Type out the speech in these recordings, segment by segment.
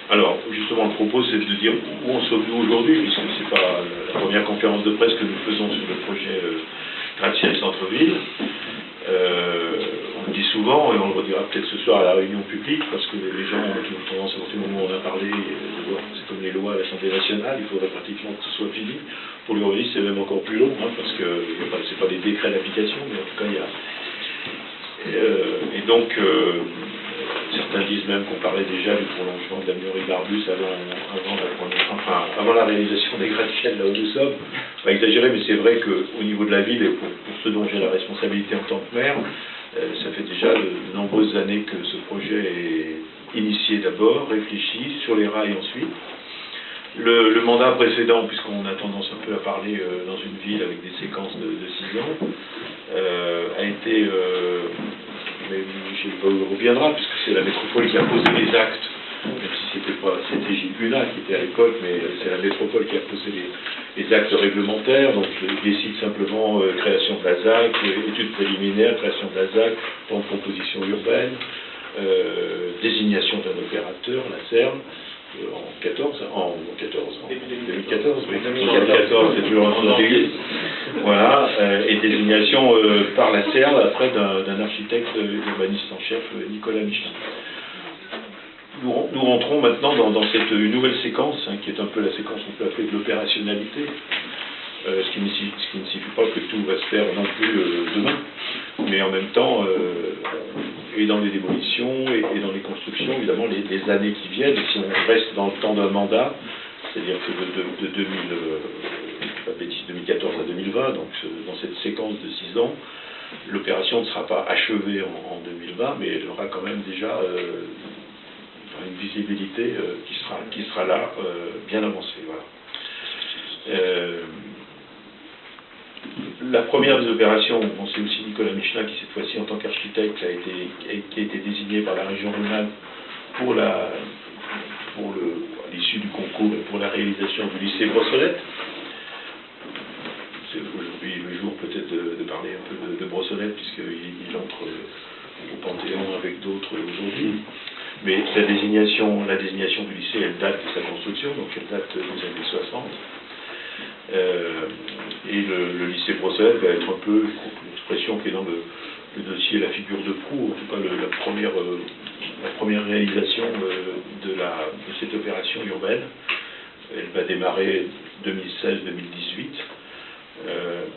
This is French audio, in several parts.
Alors, justement, le propos, c'est de dire où en sommes-nous aujourd'hui, puisque c'est pas la première conférence de presse que nous faisons sur le projet gratte-ciel centre-ville. On le dit souvent, et on le redira peut-être ce soir à la réunion publique, parce que les gens ont toujours tendance, à partir du moment où on a parlé, c'est comme les lois à l'Assemblée nationale, il faudrait pratiquement que ce soit fini. Pour l'urbanisme, c'est même encore plus long, hein, parce que c'est pas des décrets d'application, mais en tout cas, il y a... Et donc, certains disent même qu'on parlait déjà du prolongement de l'Avenue Barbus avant la réalisation des gratte-ciel là où nous sommes. Pas exagéré, mais c'est vrai qu'au niveau de la ville, et pour ce dont j'ai la responsabilité en tant que maire, ça fait déjà de nombreuses années que ce projet est initié d'abord, réfléchi, sur les rails ensuite. Le mandat précédent, puisqu'on a tendance un peu à parler dans une ville avec des séquences de 6 ans, a été, mais on reviendra, puisque c'est la métropole qui a posé les actes, même si c'était Gilles Bunat qui était à l'époque, mais c'est la métropole qui a posé les actes réglementaires. Donc je décide simplement création de la ZAC, études préliminaires, création de la ZAC, plan de composition urbaine, désignation d'un opérateur, la CERN, en 2014, oui. 2014, c'est toujours un début. Voilà, et désignation par la CERN après d'un architecte urbaniste en chef, Nicolas Michelin. Nous rentrons maintenant dans cette nouvelle séquence, hein, qui est un peu la séquence qu'on peut appeler de l'opérationnalité, ce qui ne signifie pas que tout va se faire non plus demain, mais en même temps, et dans les démolitions et dans les constructions, évidemment, les années qui viennent, si on reste dans le temps d'un mandat, c'est-à-dire que de 2014 à 2020, donc dans cette séquence de 6 ans, l'opération ne sera pas achevée en 2020, mais elle aura quand même déjà une visibilité qui sera là, bien avancée. Voilà. La première des opérations, c'est aussi Nicolas Michelin qui, cette fois-ci, en tant qu'architecte, qui a été désigné par la région Rhône-Alpes pour l'issue du concours et pour la réalisation du lycée Brossolette. C'est aujourd'hui le jour peut-être de parler un peu de Brossolette, puisqu'il entre au Panthéon avec d'autres aujourd'hui. Mais la désignation du lycée, elle date de sa construction, donc elle date des années 60. Et le lycée Brossolette va être un peu l'expression qui est dans le dossier La figure de proue, en tout cas la première réalisation de cette opération urbaine. Elle va démarrer 2016-2018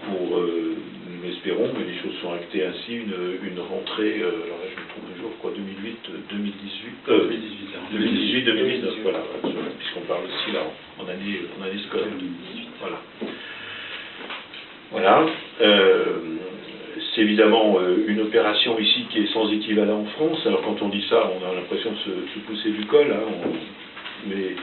pour, nous espérons, mais les choses sont actées ainsi, une rentrée, alors là je me trompe toujours, quoi, 2018-2019, voilà, puisqu'on parle aussi là en année scolaire. Voilà. C'est évidemment une opération ici qui est sans équivalent en France. Alors quand on dit ça, on a l'impression de se pousser du col, hein, mais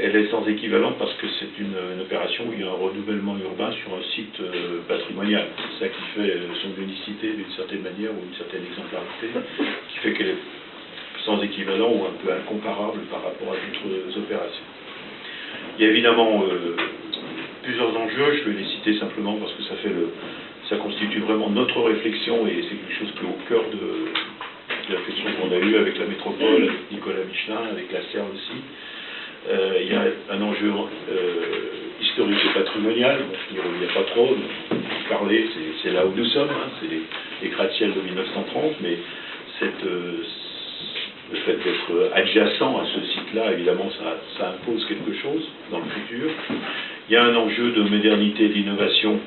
elle est sans équivalent parce que c'est une opération où il y a un renouvellement urbain sur un site patrimonial. C'est ça qui fait son unicité d'une certaine manière ou une certaine exemplarité, qui fait qu'elle est sans équivalent ou un peu incomparable par rapport à d'autres opérations. Il y a évidemment plusieurs enjeux, je vais les citer simplement parce que ça constitue vraiment notre réflexion et c'est quelque chose qui est au cœur de la réflexion qu'on a eue avec la métropole, avec Nicolas Michelin, avec la CERN aussi. Il y a un enjeu historique et patrimonial, bon, je n'y reviens pas trop, parler, c'est là où nous sommes, hein, c'est les gratte-ciel de 1930, mais le fait d'être adjacent à ce site-là, évidemment, ça impose quelque chose dans le futur. Il y a un enjeu de modernité et d'innovation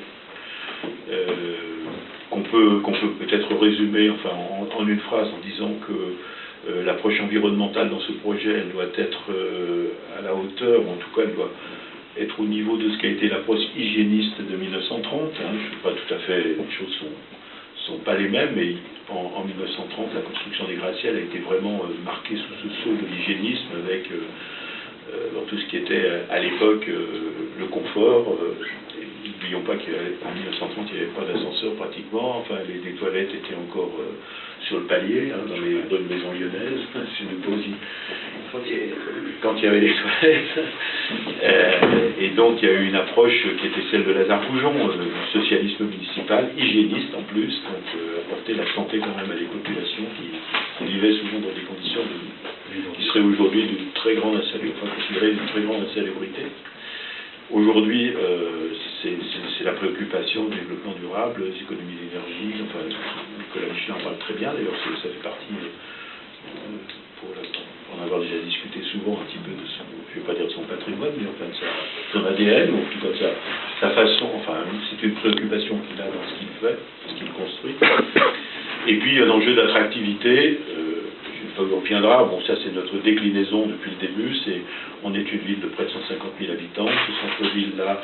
qu'on peut peut-être résumer enfin, en une phrase en disant que l'approche environnementale dans ce projet, elle doit être à la hauteur, ou en tout cas, elle doit être au niveau de ce qu'a été l'approche hygiéniste de 1930. Hein. Je ne sais pas tout à fait, les choses sont pas les mêmes, mais en 1930, la construction des gratte-ciel a été vraiment marquée sous ce sceau de l'hygiénisme avec dans tout ce qui était à l'époque le confort. N'oublions pas qu'en 1930, il n'y avait pas d'ascenseur pratiquement, enfin les toilettes étaient encore sur le palier, hein, dans les bonnes maisons lyonnaises, quand il y avait les toilettes. Et donc il y a eu une approche qui était celle de Lazare Goujon, du socialisme municipal, hygiéniste en plus, donc apporter la santé quand même à des populations qui vivaient souvent dans des conditions qui serait aujourd'hui d'une très grande insalubrité, enfin, considérée d'une très grande insalubrité. Aujourd'hui, c'est la préoccupation du développement durable, des économies d'énergie, enfin, Nicolas Michelin en parle très bien, d'ailleurs ça fait partie, pour en avoir déjà discuté souvent un petit peu de son, je ne vais pas dire de son patrimoine, mais enfin de son ADN, ou en tout cas de sa façon, enfin c'est une préoccupation qu'il a dans ce qu'il fait, ce qu'il construit. Et puis un enjeu d'attractivité, on reviendra, bon ça c'est notre déclinaison depuis le début, on est une ville de près de 150 000 habitants, ce centre-ville-là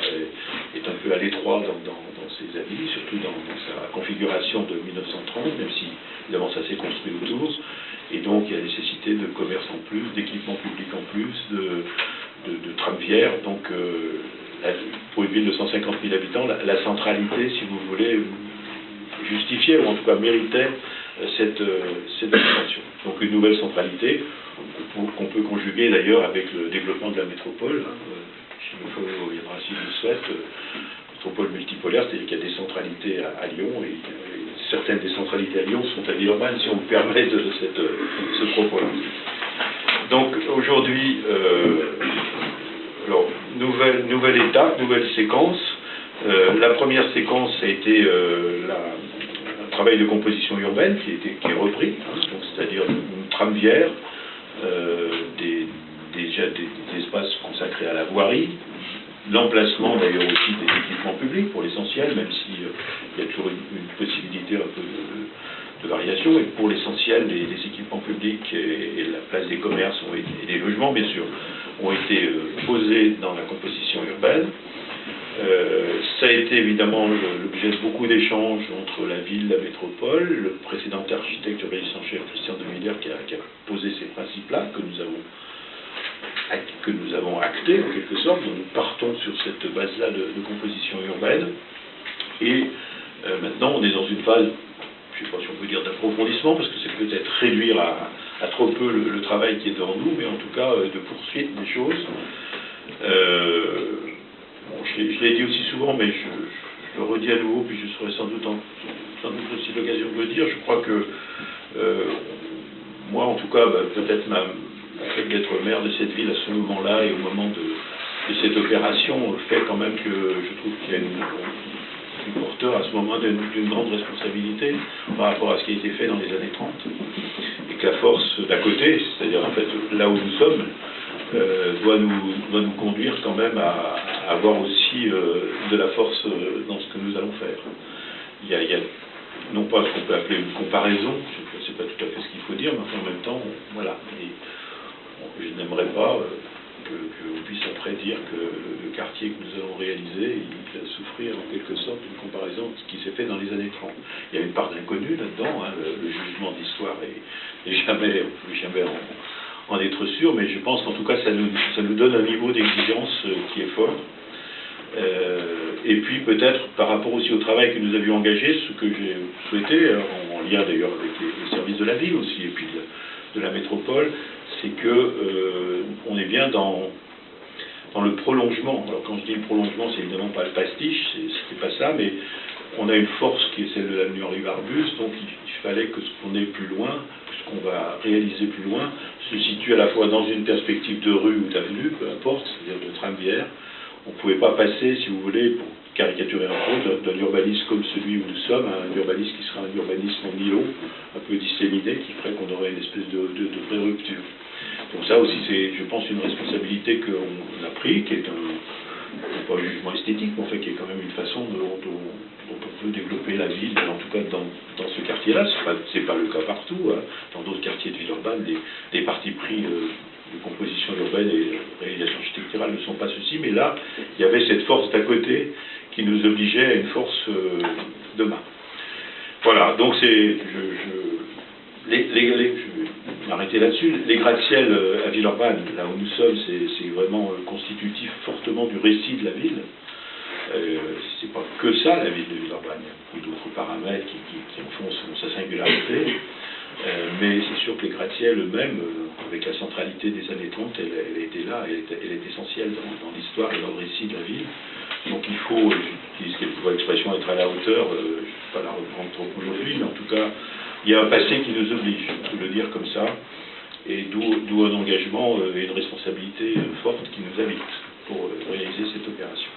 est un peu à l'étroit dans ses avis, surtout dans sa configuration de 1930, même si évidemment ça s'est construit autour, et donc il y a nécessité de commerce en plus, d'équipements publics en plus, de tramvières, donc pour une ville de 150 000 habitants, la centralité, si vous voulez, justifiait, ou en tout cas méritait cette expansion. Donc une nouvelle centralité qu'on peut conjuguer d'ailleurs avec le développement de la métropole. Chimofo reviendra s'il le souhaite. Métropole multipolaire, c'est-à-dire qu'il y a des centralités à Lyon et certaines des centralités à Lyon sont à Villeurbanne, si on me permet ce propos-là. Donc aujourd'hui, alors, nouvelle étape, nouvelle séquence. La première séquence a été un travail de composition urbaine qui est repris, c'est-à-dire une tramvière, déjà des espaces consacrés à la voirie, l'emplacement d'ailleurs aussi des équipements publics pour l'essentiel, même s'il y a toujours une possibilité un peu de variation, et pour l'essentiel les équipements publics et la place des commerces et des logements bien sûr ont été posés dans la composition urbaine. Ça a été évidemment l'objet de beaucoup d'échanges entre la ville et la métropole. Le précédent architecte urbaniste en chef, Christian de Miller, qui a posé ces principes-là, que nous avons actés en quelque sorte. Donc nous partons sur cette base-là de composition urbaine. Et maintenant, on est dans une phase, je ne sais pas si on peut dire d'approfondissement, parce que c'est peut-être réduire à trop peu le travail qui est devant nous, mais en tout cas de poursuite des choses. Bon, je l'ai dit aussi souvent, mais je le redis à nouveau, puis je serai sans doute aussi l'occasion de le dire. Je crois que moi, en tout cas, peut-être le fait d'être maire de cette ville à ce moment-là et au moment de cette opération fait quand même que je trouve qu'il y a une porteur à ce moment d'une grande responsabilité par rapport à ce qui a été fait dans les années 30. Et que la force d'à côté, c'est-à-dire en fait là où nous sommes, doit nous conduire quand même à avoir aussi de la force dans ce que nous allons faire. Il y a non pas ce qu'on peut appeler une comparaison, je ne sais pas tout à fait ce qu'il faut dire, mais enfin, en même temps, voilà. Et je n'aimerais pas qu'on puisse après dire que le quartier que nous allons réaliser, il va souffrir en quelque sorte d'une comparaison de ce qui s'est fait dans les années 30. Il y a une part d'inconnu là-dedans, hein, le jugement d'histoire est jamais en être sûr, mais je pense qu'en tout cas ça nous donne un niveau d'exigence qui est fort. Et puis peut-être par rapport aussi au travail que nous avions engagé, ce que j'ai souhaité, en lien d'ailleurs avec les services de la ville aussi, et puis de la métropole, c'est que on est bien dans le prolongement. Alors quand je dis le prolongement, c'est évidemment pas le pastiche, c'est pas ça, mais on a une force qui est celle de l'avenue Henri Barbus, donc il fallait que ce qu'on ait plus loin, ce qu'on va réaliser plus loin, se situe à la fois dans une perspective de rue ou d'avenue, peu importe, c'est-à-dire de tramvière. On ne pouvait pas passer, si vous voulez, pour caricaturer un peu, d'un urbanisme comme celui où nous sommes, à un urbanisme qui sera un urbanisme en îlot, un peu disséminé, qui ferait qu'on aurait une espèce de vraie rupture. Donc ça aussi, c'est, je pense, une responsabilité qu'on a pris, qui est pas un jugement esthétique, mais en fait, qui est quand même une façon dont on peut développer la ville, en tout cas dans ce quartier-là. C'est pas le cas partout. Hein. Dans d'autres quartiers de Villeurbanne, des partis pris de composition urbaine et réalisation architecturale ne sont pas ceux-ci, mais là, il y avait cette force d'à côté qui nous obligeait à une force de main. Voilà, donc c'est... je vais m'arrêter là-dessus. Les gratte-ciel à Villeurbanne, là où nous sommes, c'est vraiment constitutif fortement du récit de la ville. C'est pas que ça, la ville de Villeurbanne. Il y a beaucoup d'autres paramètres qui en font sa singularité. Mais c'est sûr que les gratte-ciel eux-mêmes, avec la centralité des années 30, elle était là, elle est essentielle dans l'histoire et dans le récit de la ville. Donc il faut, j'utilise quelquefois l'expression être à la hauteur, je ne vais pas la reprendre trop aujourd'hui, mais en tout cas, il y a un passé qui nous oblige, on peut le dire comme ça, et d'où un engagement et une responsabilité forte qui nous habitent pour réaliser cette opération.